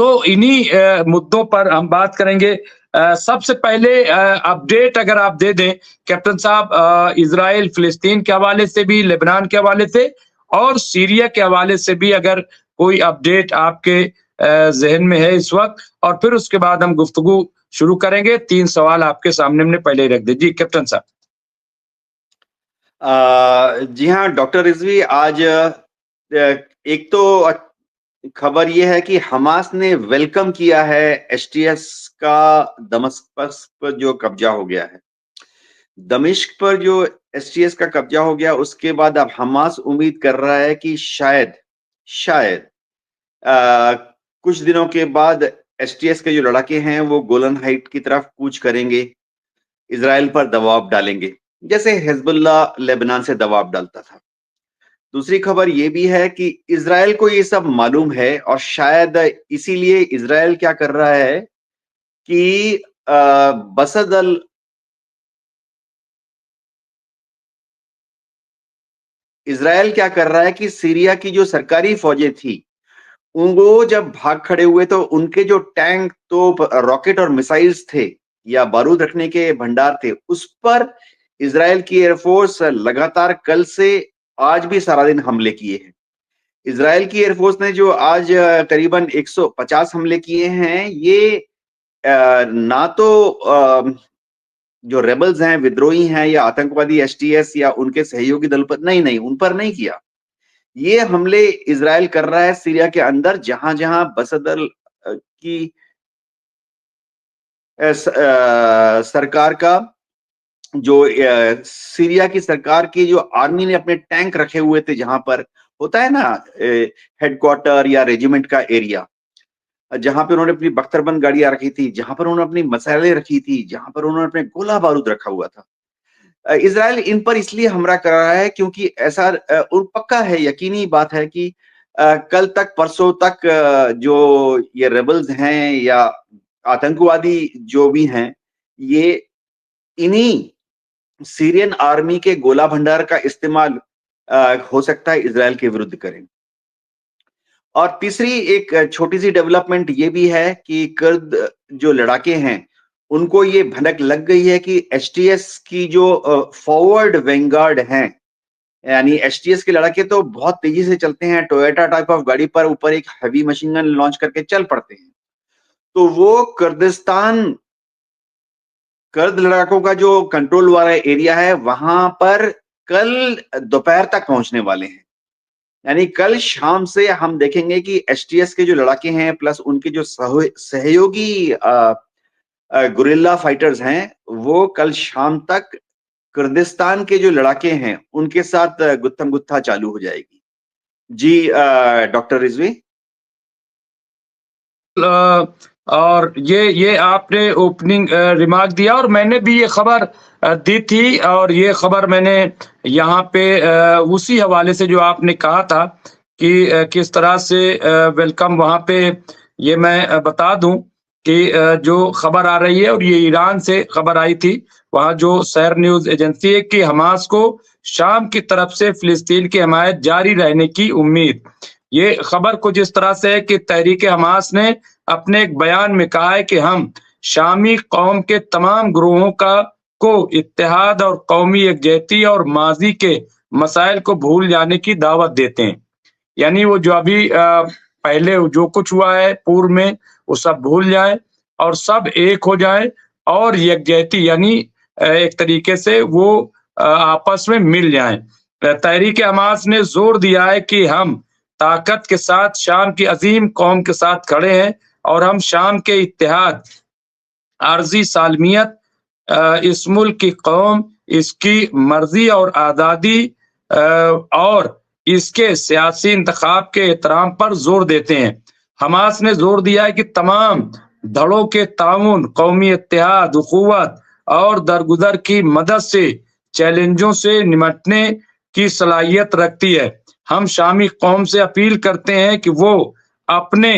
तो इन्हीं मुद्दों पर हम बात करेंगे। सबसे पहले अपडेट अगर आप दे दें कैप्टन साहब, इजराइल फिलिस्तीन के हवाले से भी, लेबनान के हवाले से और सीरिया के हवाले से भी, अगर कोई अपडेट आपके जहन में है इस वक्त, और फिर उसके बाद हम गुफ्तगू शुरू करेंगे। 3 सवाल आपके सामने हमने पहले ही रख दिए। जी कैप्टन साहब। जी हाँ डॉक्टर रिजवी, आज एक तो खबर यह है कि हमास ने वेलकम किया है एसटीएस का दमिश्क पर जो कब्जा हो गया है। दमिश्क पर जो एसटीएस का कब्जा हो गया, उसके बाद अब हमास उम्मीद कर रहा है कि शायद कुछ दिनों के बाद एसटीएस के जो लड़ाके हैं वो गोलन हाइट की तरफ कूच करेंगे, इजराइल पर दबाव डालेंगे, जैसे हिजबुल्लाह लेबनान से दबाव डालता था। दूसरी खबर यह भी है कि इजराइल को ये सब मालूम है और शायद इसीलिए इजराइल क्या कर रहा है कि बसदल इजराइल क्या कर रहा है कि सीरिया की जो सरकारी फौजें थी, वो जब भाग खड़े हुए तो उनके जो टैंक, तोप, रॉकेट और मिसाइल्स थे या बारूद रखने के भंडार थे, उस पर इजराइल की एयरफोर्स लगातार कल से आज भी सारा दिन हमले किए हैं। इजराइल की एयरफोर्स ने जो आज करीबन 150 हमले किए हैं, ये ना तो जो रेबल्स हैं, विद्रोही हैं या आतंकवादी एसटीएस या उनके सहयोगी दल पर, नहीं, उन पर नहीं किया। ये हमले इजराइल कर रहा है सीरिया के अंदर, जहां-जहां बसदल की सरकार का जो सीरिया की सरकार की जो आर्मी ने अपने टैंक रखे हुए थे, जहां पर होता है ना हेडक्वार्टर या रेजिमेंट का एरिया, जहां पर उन्होंने अपनी बख्तरबंद गाड़ियां रखी थी, जहां पर उन्होंने अपनी मसाले रखी थी, जहां पर उन्होंने अपने गोला बारूद रखा हुआ था। इजराइल इन पर इसलिए हमला कर रहा है क्योंकि ऐसा और पक्का है, यकीनी बात है कि कल तक, परसों तक जो ये रेबल्स हैं या आतंकवादी जो भी हैं, ये इन्हीं सीरियन आर्मी के गोला भंडार का इस्तेमाल हो सकता है इजराइल के विरुद्ध करें। और तीसरी एक छोटी सी डेवलपमेंट ये भी है कि कुर्द जो लड़ाके हैं, उनको ये भनक लग गई है कि एसटीएस की जो फॉरवर्ड वेंगार्ड हैं, यानी एसटीएस के लड़ाके तो बहुत तेजी से चलते हैं, टोयोटा टाइप ऑफ गाड़ी पर ऊपर एक हैवी मशीन गन लॉन्च करके चल पड़ते हैं। तो वो कुर्द लड़ाकों का जो कंट्रोल वाला एरिया है, वहां पर कल दोपहर तक पहुंचने वाले हैं। यानी कल शाम से हम देखेंगे कि एसटीएस के जो लड़ाके हैं प्लस उनके जो सहयोगी गुरिल्ला फाइटर्स हैं, वो कल शाम तक कुर्दिस्तान के जो लड़ाके हैं उनके साथ गुत्थम गुत्था चालू हो जाएगी। जी डॉक्टर रिजवी। और ये आपने ओपनिंग रिमार्क दिया और मैंने भी ये खबर दी थी, और ये खबर मैंने यहाँ पे उसी हवाले से जो आपने कहा था कि किस तरह से वेलकम वहाँ पे, ये मैं बता दूं कि जो खबर आ रही है, और ये ईरान से खबर आई थी, वहाँ जो सैर न्यूज एजेंसी है, कि हमास को शाम की तरफ से फिलिस्तीन की हमायत जारी रहने की उम्मीद। ये खबर कुछ इस तरह से है कि तहरीक हमास ने अपने एक बयान में कहा है कि हम शामी कौम के तमाम ग्रोहों को इत्तेहाद और कौमी यकजहती और माजी के मसाइल को भूल जाने की दावत देते हैं। यानी वो जो अभी पहले जो कुछ हुआ है पूर्व में, वो सब भूल जाए और सब एक हो जाए, और यकजहती यानी एक तरीके से वो आपस में मिल जाएं। तहरीक हमास ने जोर दिया है कि हम ताकत के साथ शाम की अजीम कौम के साथ खड़े हैं, और हम शाम के इत्तेहाद, आर्जी सालमियत, इस मुल्क की कौम, इसकी मर्जी और आज़ादी और इसके सियासी इंतखाब के एहतराम पर जोर देते हैं। हमास ने जोर दिया है कि तमाम धड़ों के ताउन, कौमी इत्तेहाद, उखुवत और दरगुजर की मदद से चैलेंजों से निमटने की सलाहियत रखती है। हम शामी कौम से अपील करते हैं कि वो अपने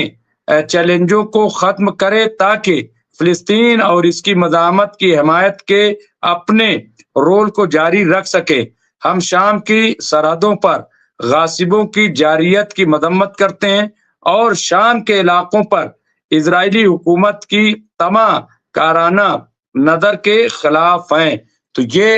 चैलेंजों को खत्म करे ताकि फिलिस्तीन और इसकी मज़ामत की हिमायत के अपने रोल को जारी रख सके। हम शाम की सरहदों पर गासिबों की जारियत की मजम्मत करते हैं और शाम के इलाकों पर इजरायली हुकूमत की तमाकाराना नजर के खिलाफ हैं। तो ये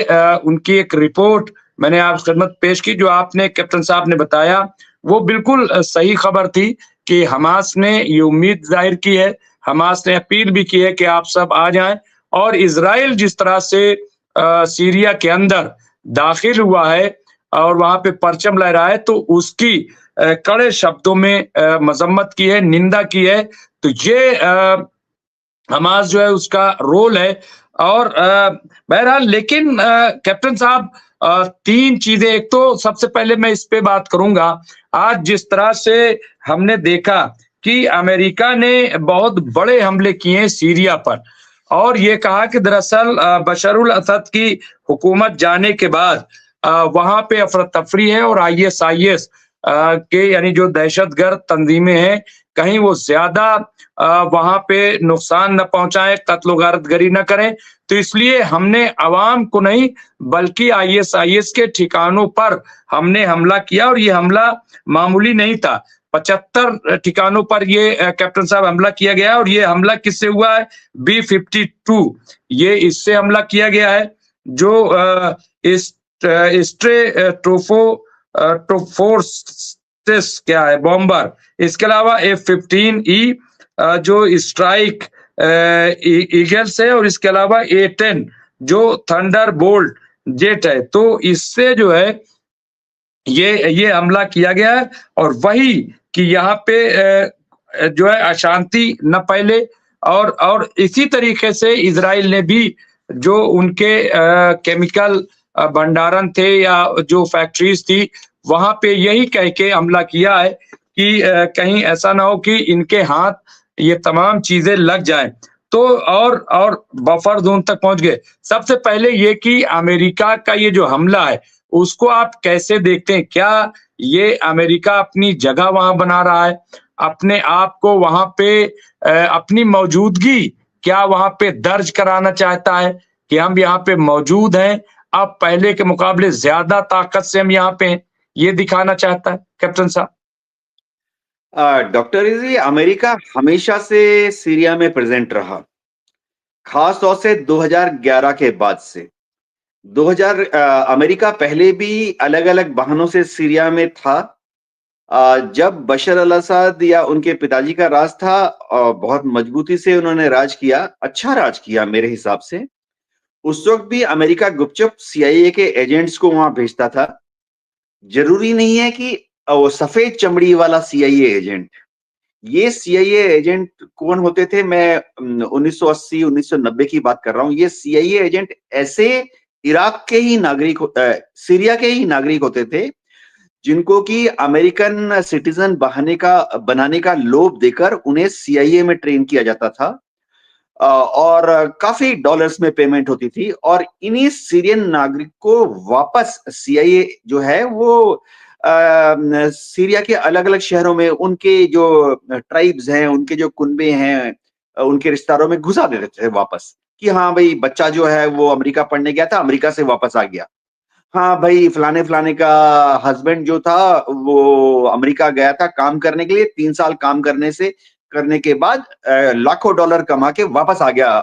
उनकी एक रिपोर्ट मैंने आप खिदमत पेश की, जो आपने कैप्टन साहब ने बताया वो बिल्कुल सही खबर थी कि हमास ने ये उम्मीद जाहिर की है, हमास ने अपील भी की है कि आप सब आ जाएं, और इजराइल जिस तरह से सीरिया के अंदर दाखिल हुआ है और वहां पे परचम लहराया है, तो उसकी कड़े शब्दों में मजम्मत की है, निंदा की है। तो ये हमास जो है उसका रोल है। और बहरहाल लेकिन कैप्टन साहब, तीन चीजें, एक तो सबसे पहले मैं इस पे बात करूंगा, आज जिस तरह से हमने देखा कि अमेरिका ने बहुत बड़े हमले किए सीरिया पर, और ये कहा कि दरअसल बशरुल असद की हुकूमत जाने के बाद वहां पे अफरा तफरी है और ISIS के यानी जो दहशतगर्द तंजीमें हैं, कहीं वो ज्यादा वहां पे नुकसान न पहुंचाएं, कत्ल गारतगरी न करें। तो इसलिए हमने अवाम को नहीं बल्कि ISIS के ठिकानों पर हमने हमला किया, और ये हमला मामूली नहीं था। 75 ठिकानों पर ये कैप्टन साहब हमला किया गया है। और ये हमला किससे हुआ है? B-52 ये इससे हमला किया गया है, जो इस ट्रोफोर्स क्या है बॉम्बर। इसके अलावा F-15E जो स्ट्राइक ईगल्स है, और इसके अलावा A-10 जो थंडर बोल्ट जेट है। तो इससे जो है ये हमला किया गया है, और वही कि यहाँ पे जो है अशांति न फैले। और इसी तरीके से इजराइल ने भी जो उनके केमिकल भंडारण थे या जो फैक्ट्रीज थी, वहां पे यही कह के हमला किया है कि कहीं ऐसा ना हो कि इनके हाथ ये तमाम चीजें लग जाएं। तो और बफर जोन तक पहुंच गए। सबसे पहले ये कि अमेरिका का ये जो हमला है उसको आप कैसे देखते हैं? क्या ये अमेरिका अपनी जगह वहां बना रहा है, अपने आप को वहां पे अपनी मौजूदगी क्या वहां पे दर्ज कराना चाहता है कि हम यहाँ पे मौजूद हैं, अब पहले के मुकाबले ज्यादा ताकत से हम यहाँ पे हैं, ये दिखाना चाहता है कैप्टन साहब? डॉक्टर इजी, अमेरिका हमेशा से सीरिया में प्रेजेंट रहा, खास तौर से 2011 के बाद से। 2000 अमेरिका पहले भी अलग-अलग बहानों से सीरिया में था। जब बशर अल असद या उनके पिताजी का राज था, बहुत मजबूती से उन्होंने राज किया, अच्छा राज किया मेरे हिसाब से। उस वक्त भी अमेरिका गुपचुप CIA के एजेंट्स को वहां भेजता था। जरूरी नहीं है कि वो सफेद चमड़ी वाला CIA एजेंट। ये CIA एजेंट कौन होते थे? मैं 1980 1990 की बात कर रहा हूं। ये CIA एजेंट ऐसे इराक के ही नागरिक, सीरिया के ही नागरिक होते थे जिनको कि अमेरिकन सिटीजन बनाने का लोभ देकर उन्हें CIA में ट्रेन किया जाता था, और काफी डॉलर्स में पेमेंट होती थी, और इन्हीं सीरियन नागरिक को वापस CIA जो है वो सीरिया के अलग अलग शहरों में उनके जो ट्राइब्स हैं, उनके जो कुनबे हैं, उनके रिश्तेदारों में घुसा देते थे वापस, कि हाँ भाई बच्चा जो है वो अमेरिका पढ़ने गया था, अमेरिका से वापस आ गया। हाँ भाई फलाने फलाने का हस्बैंड जो था वो अमेरिका गया था काम करने के लिए, 3 साल काम करने के बाद लाखों डॉलर कमा के वापस आ गया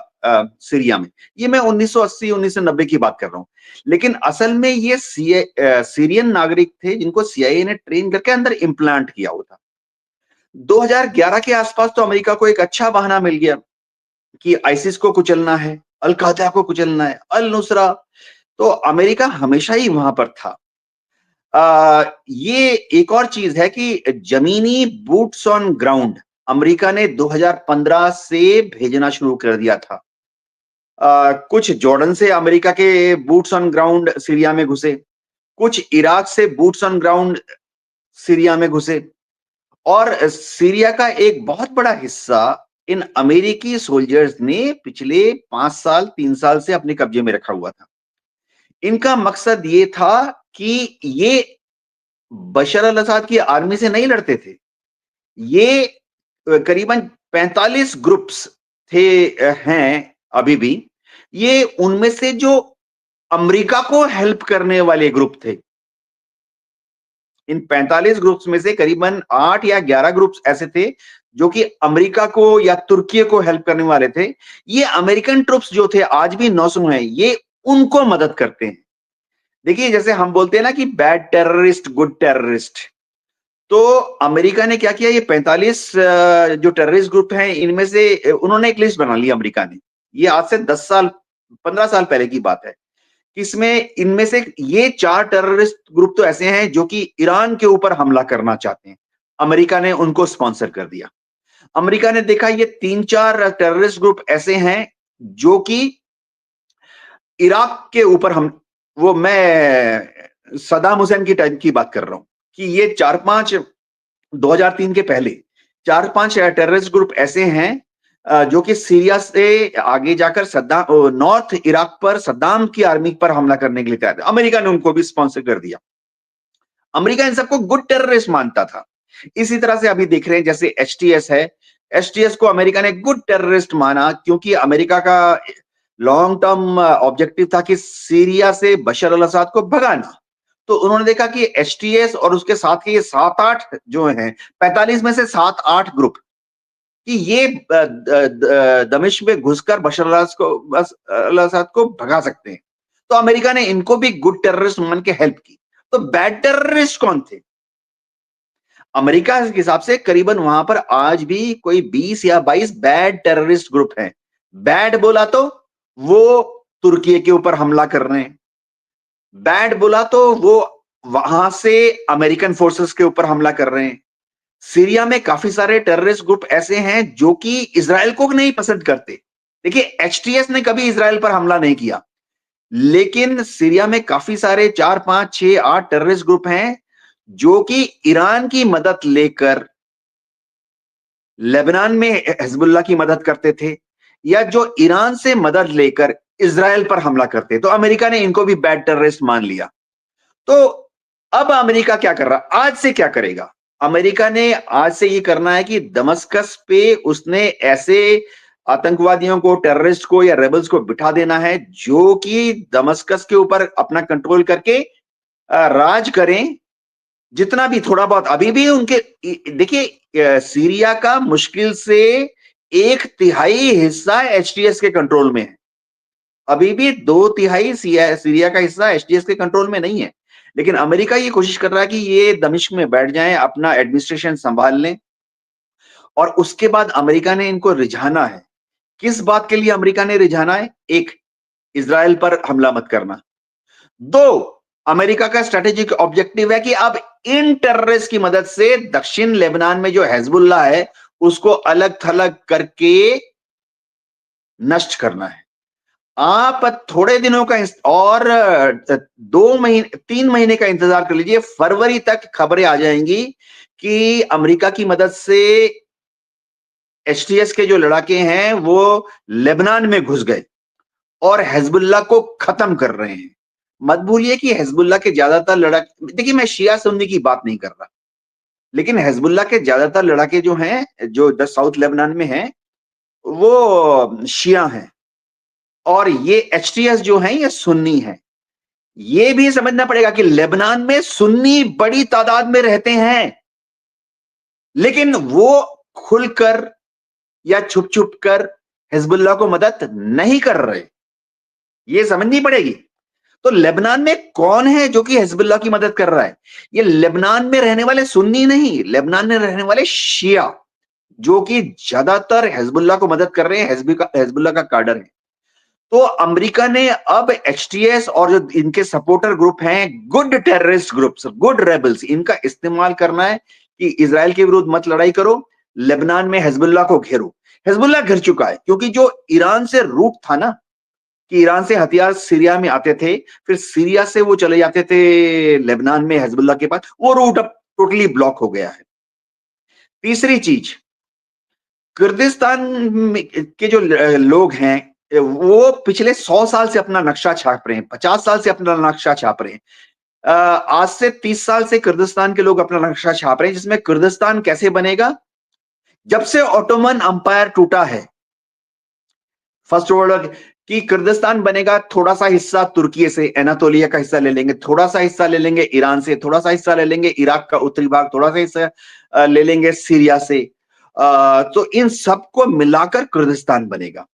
सीरिया में। ये मैं 1980 1990 की बात कर रहा हूँ। लेकिन असल में ये सीरियन नागरिक थे जिनको CIA ने ट्रेन करके अंदर इम्प्लांट किया हुआ था। 2011 के आसपास तो अमेरिका को एक अच्छा बहाना मिल गया कि आइसिस को कुचलना है, अल कायदा को कुचलना है, अल नुसरा। तो अमेरिका हमेशा ही वहां पर था। ये एक और चीज है कि जमीनी बूट्स ऑन ग्राउंड अमेरिका ने 2015 से भेजना शुरू कर दिया था। कुछ जॉर्डन से अमेरिका के बूट्स ऑन ग्राउंड सीरिया में घुसे, कुछ इराक से बूट्स ऑन ग्राउंड सीरिया में घुसे, और सीरिया का एक बहुत बड़ा हिस्सा इन अमेरिकी सोल्जर्स ने पिछले 5 साल 3 साल से अपने कब्जे में रखा हुआ था। इनका मकसद ये था कि ये बशर अल असद की आर्मी से नहीं लड़ते थे। ये करीबन 45 ग्रुप्स थे, हैं अभी भी। ये उनमें से जो अमेरिका को हेल्प करने वाले ग्रुप थे, इन 45 ग्रुप्स में से करीबन 8 या 11 ग्रुप्स ऐसे थे जो कि अमेरिका को या तुर्की को हेल्प करने वाले थे। ये अमेरिकन ट्रुप्स जो थे आज भी 900 हैं, ये उनको मदद करते हैं। देखिए जैसे हम बोलते हैं ना कि बैड टेररिस्ट गुड टेररिस्ट, तो अमेरिका ने क्या किया, ये 45 जो टेररिस्ट ग्रुप हैं इनमें से उन्होंने एक लिस्ट बना ली अमेरिका ने। ये आज से 10 साल 15 साल पहले की बात है। इसमें इनमें से ये 4 टेररिस्ट ग्रुप तो ऐसे हैं जो कि ईरान के ऊपर हमला करना चाहते हैं। अमेरिका ने उनको स्पॉन्सर कर दिया। अमेरिका ने देखा ये 3-4 टेररिस्ट ग्रुप ऐसे हैं जो कि इराक के ऊपर हम वो मैं सद्दाम हुसैन की टाइम की बात कर रहा हूं कि ये 4-5 2003 के पहले 4-5 टेररिस्ट ग्रुप ऐसे हैं जो कि सीरिया से आगे जाकर सद्दाम नॉर्थ इराक पर सद्दाम की आर्मी पर हमला करने के लिए तैयार थे। अमेरिका ने उनको भी स्पॉन्सर कर दिया। अमेरिका इन सबको गुड टेररिस्ट मानता था। इसी तरह से अभी देख रहे हैं जैसे एचटीएस है, एचटीएस को अमेरिका ने गुड टेररिस्ट माना क्योंकि अमेरिका का लॉन्ग टर्म ऑब्जेक्टिव था कि सीरिया से बशर अल असद को भगाना। तो उन्होंने देखा कि एचटीएस और उसके साथ के ये 7-8 जो हैं, 45 में से 7-8 ग्रुप कि ये दमिश्क में घुसकर बशर अल असद को भगा सकते हैं। तो अमेरिका ने इनको भी गुड टेररिस्ट मान के हेल्प की। तो बैड टेररिस्ट कौन थे? अमेरिका के हिसाब से करीबन वहां पर आज भी कोई 20 या 22 बैड टेररिस्ट ग्रुप हैं। बैड बोला तो वो तुर्की के ऊपर हमला कर रहे हैं, बैड बोला तो वो वहां से अमेरिकन फोर्सेस के ऊपर हमला कर रहे हैं। सीरिया में काफी सारे टेररिस्ट ग्रुप ऐसे हैं जो कि इजराइल को नहीं पसंद करते। देखिए एचटीएस ने कभी इजराइल पर हमला नहीं किया, लेकिन सीरिया में काफी सारे 4, 5, 6, 8 टेररिस्ट ग्रुप हैं जो कि ईरान की मदद लेकर लेबनान में हिजबुल्लाह की मदद करते थे या जो ईरान से मदद लेकर इजराइल पर हमला करते। तो अमेरिका ने इनको भी बैड टेररिस्ट मान लिया। तो अब अमेरिका क्या कर रहा, आज से क्या करेगा? अमेरिका ने आज से ये करना है कि दमस्कस पे उसने ऐसे आतंकवादियों को, टेररिस्ट को या रेबल्स को बिठा देना है जो कि दमस्कस के ऊपर अपना कंट्रोल करके राज करें। जितना भी थोड़ा बहुत अभी भी उनके देखिए सीरिया का मुश्किल से 1/3 हिस्सा एचटीएस के कंट्रोल में है। अभी भी 2/3 सीरिया का हिस्सा एचटीएस के कंट्रोल में नहीं है। लेकिन अमेरिका ये कोशिश कर रहा है कि ये दमिश्क में बैठ जाएं, अपना एडमिनिस्ट्रेशन संभाल लें और उसके बाद अमेरिका ने इनको रिझाना है। किस बात के लिए अमेरिका ने रिझाना है? एक, इजराइल पर हमला मत करना। 2, अमेरिका का स्ट्रेटेजिक ऑब्जेक्टिव है कि अब इन टेररिस्ट की मदद से दक्षिण लेबनान में जो हिजबुल्लाह है उसको अलग थलग करके नष्ट करना है। आप थोड़े दिनों का और 3 महीने का इंतजार कर लीजिए, फरवरी तक खबरें आ जाएंगी कि अमेरिका की मदद से एचटीएस के जो लड़ाके हैं वो लेबनान में घुस गए और हिजबुल्लाह को खत्म कर रहे हैं। मत भूलिए कि हिजबुल्लाह के ज्यादातर लड़ाके, देखिए मैं शिया सुन्नी की बात नहीं कर रहा, लेकिन हिजबुल्लाह के ज्यादातर लड़ाके जो हैं, जो साउथ लेबनान में हैं, वो शिया हैं और ये एचटीएस जो है ये सुन्नी है। ये भी समझना पड़ेगा कि लेबनान में सुन्नी बड़ी तादाद में रहते हैं, लेकिन वो खुलकर या छुप छुप कर हिजबुल्लाह को मदद नहीं कर रहे। ये समझनी पड़ेगी। तो लेबनान में कौन है जो कि हिजबुल्लाह की मदद कर रहा है? ये लेबनान में रहने वाले सुन्नी नहीं, लेबनान में रहने वाले शिया जो कि ज्यादातर हिजबुल्लाह को मदद कर रहे हैं, हिजबुल्लाह का काडर है। तो अमेरिका ने अब एचटीएस और जो इनके सपोर्टर ग्रुप हैं, good terrorist groups, good rebels, इनका इस्तेमाल करना है कि इजराइल के विरुद्ध मत लड़ाई करो, लेबनान में हिजबुल्लाह को घेरो। हिजबुल्लाह घिर चुका है क्योंकि जो ईरान से रूट था ना कि ईरान से हथियार सीरिया में आते थे, फिर सीरिया से वो चले जाते थे लेबनान में हिजबुल्लाह के पास, वो रूट अब टोटली ब्लॉक हो गया है। तीसरी चीज, कुर्दिस्तान के जो लोग हैं वो पिछले 100 साल से अपना नक्शा छाप रहे हैं, 50 साल से अपना नक्शा छाप रहे हैं। आज से 30 साल से कुर्दिस्तान के लोग अपना नक्शा छाप रहे हैं, जिसमें कुर्दिस्तान कैसे बनेगा? जब से ऑटोमन अंपायर टूटा है, फर्स्ट वर्ल्ड कि कुर्दिस्तान बनेगा, थोड़ा सा हिस्सा तुर्की से, एनातोलिया का हिस्सा ले लेंगे, थोड़ा सा हिस्सा ले लेंगे ईरान से, थोड़ा सा हिस्सा ले लेंगे इराक का उत्तरी भाग, थोड़ा सा हिस्सा ले लेंगे सीरिया से। तो इन सबको मिलाकर कुर्दिस्तान बनेगा।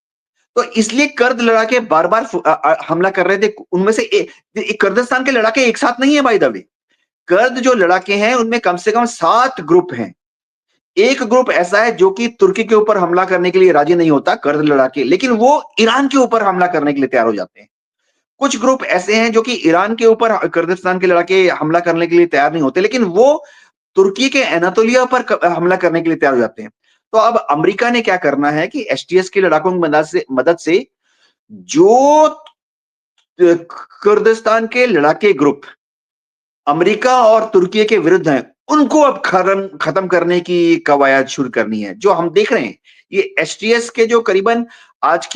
तो इसलिए कर्द लड़ाके बार बार हमला कर रहे थे। उनमें से कुर्दिस्तान के लड़ाके एक साथ नहीं है बाय द वे। कर्द जो लड़ाके हैं उनमें कम से कम 7 ग्रुप हैं। एक ग्रुप ऐसा है जो कि तुर्की के ऊपर हमला करने के लिए राजी नहीं होता, कर्द लड़ाके, लेकिन वो ईरान के ऊपर हमला करने के लिए तैयार हो जाते हैं। कुछ ग्रुप ऐसे हैं जो कि ईरान के ऊपर, कुर्दिस्तान के लड़ाके हमला करने के लिए तैयार नहीं होते, लेकिन वो तुर्की के एनातोलिया पर हमला करने के लिए तैयार हो जाते हैं। तो अब अमेरिका ने क्या करना है कि एसटीएस के लड़ाकों की मदद से जो कुर्दिस्तान के लड़ाके ग्रुप अमेरिका और तुर्की के विरुद्ध हैं, उनको अब खत्म करने की कवायद शुरू करनी है। जो हम देख रहे हैं, ये एसटीएस के जो करीबन आज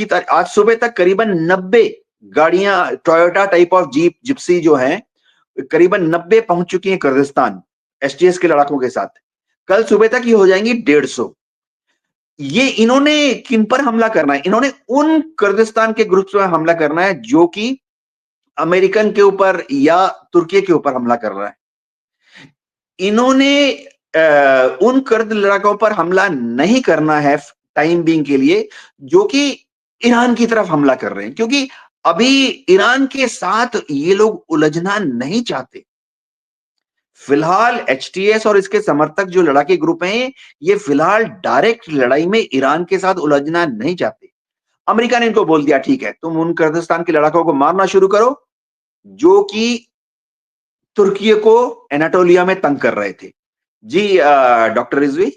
सुबह तक करीबन 90 गाड़ियां, Toyota type of jeep, Gypsy जो हैं, करीबन 90 पहुंच चुकी हैं कुर्दिस्तान एसटीएस के लड़ाकों के साथ। कल सुबह तक ये हो जाएंगी 150। ये इन्होंने किन पर हमला करना है? इन्होंने उन कुर्दिस्तान के ग्रुप्स पर हमला करना है जो कि अमेरिकन के ऊपर या तुर्की के ऊपर हमला कर रहा है। इन्होंने उन कुर्द लड़ाकों पर हमला नहीं करना है टाइम बीइंग के लिए, जो कि ईरान की तरफ हमला कर रहे हैं, क्योंकि अभी ईरान के साथ ये लोग उलझना नहीं चाहते। फिलहाल एचटीएस और इसके समर्थक जो लड़ाके ग्रुप हैं, ये फिलहाल डायरेक्ट लड़ाई में ईरान के साथ उलझना नहीं चाहते। अमेरिका ने इनको बोल दिया, ठीक है, तुम उन कुर्दिस्तान के लड़ाकों को मारना शुरू करो जो कि तुर्की को एनाटोलिया में तंग कर रहे थे। जी डॉक्टर रिजवी।